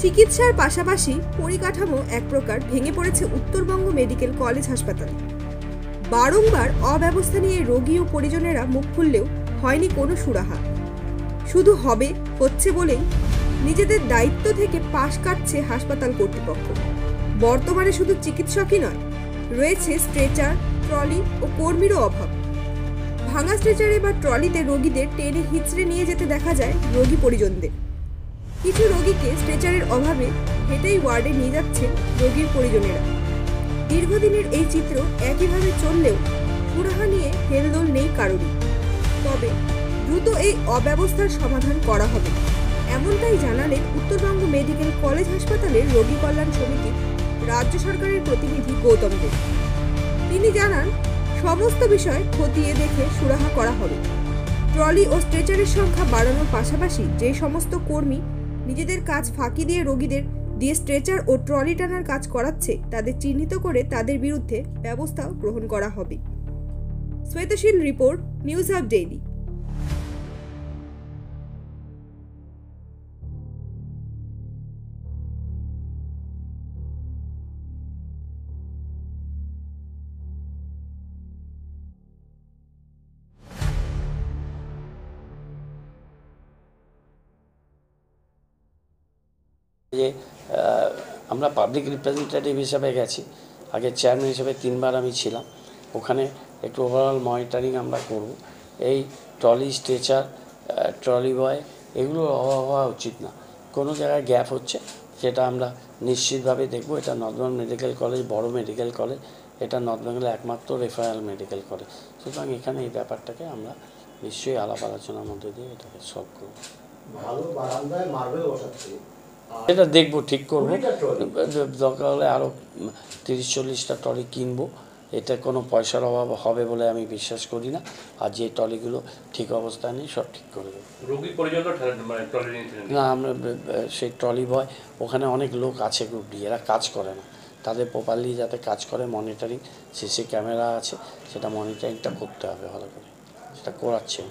চিকিৎসার পাশাপাশি পরিকাঠামো এক প্রকার ভেঙে পড়েছে উত্তরবঙ্গ মেডিকেল কলেজ হাসপাতালে। বারংবার অব্যবস্থা নিয়ে রোগী ও পরিজনেরা মুখ খুললেও হয়নি কোনো সুরাহা। শুধু হচ্ছে বলেই নিজেদের দায়িত্ব থেকে পাশ কাটছে হাসপাতাল কর্তৃপক্ষ। বর্তমানে শুধু চিকিৎসকই নয়, রয়েছে স্ট্রেচার, ট্রলি ও কর্মীরও অভাব। ভাঙা স্ট্রেচারে বা ট্রলিতে রোগীদের টেনে হিঁচড়ে নিয়ে যেতে দেখা যায় রোগী পরিজনদের। কিছু রোগীকে স্ট্রেচারের অভাবে হেঁটেই ওয়ার্ডে নিয়ে যাচ্ছেন রোগীর পরিজনেরা। দীর্ঘদিনের এই চিত্র একইভাবে চললেও সুরাহা নিয়ে হেলদোল নেই কারোরই। তবে দ্রুত এই অব্যবস্থার সমাধান করা হবে, এমনটাই জানালেন উত্তরবঙ্গ মেডিকেল কলেজ হাসপাতালের রোগী কল্যাণ সমিতির রাজ্য সরকারের প্রতিনিধি গৌতম দেব। তিনি জানান, সমস্ত বিষয় খতিয়ে দেখে সুরাহা করা হবে। ট্রলি ও স্ট্রেচারের সংখ্যা বাড়ানোর পাশাপাশি যে সমস্ত কর্মী নিজেদের কাজ ফাঁকি দিয়ে রোগীদের দিয়ে স্ট্রেচার ও ট্রলি টানার কাজ করাচ্ছে তাদের চিহ্নিত করে তাদের বিরুদ্ধে ব্যবস্থা গ্রহণ করা হবে। শ্বেতশীল রিপোর্ট, নিউজ হাব ডেইলি। যে আমরা পাবলিক রিপ্রেজেন্টেটিভ হিসাবে গেছি, আগে চেয়ারম্যান হিসেবে 3 বার আমি ছিলাম। ওখানে একটু ওভারঅল মনিটরিং আমরা করব। এই ট্রলি, স্ট্রেচার, ট্রলি বয় এগুলোর অভাব হওয়া উচিত না। কোনো জায়গায় গ্যাপ হচ্ছে সেটা আমরা নিশ্চিতভাবে দেখব। এটা নর্থবেঙ্গল মেডিকেল কলেজ বড় মেডিকেল কলেজ, এটা নর্থবেঙ্গলের একমাত্র রেফারেল মেডিকেল কলেজ। সুতরাং এখানে এই ব্যাপারটাকে আমরা নিশ্চয়ই আলাপ আলোচনার মধ্যে দিয়ে এটাকে সলভ করব। ভালো বারান্দায় মার্বেল বসাচ্ছি, এটা দেখবো, ঠিক করবো। দরকার হলে আরও 30-40টা ট্রলি কিনবো। এটা কোনো পয়সার অভাব হবে বলে আমি বিশ্বাস করি না। আর যে ট্রলিগুলো ঠিক অবস্থায় নেই সব ঠিক করে দেবো। রোগী পরিজন না, আমরা সেই ট্রলি বয়, ওখানে অনেক লোক আছে গ্রুপ ডি, এরা কাজ করে না। তাদের প্রপারলি যাতে কাজ করে, মনিটরিং, সিসি ক্যামেরা আছে, সেটা মনিটরিংটা করতে হবে ভালো করে, সেটা করাচ্ছে।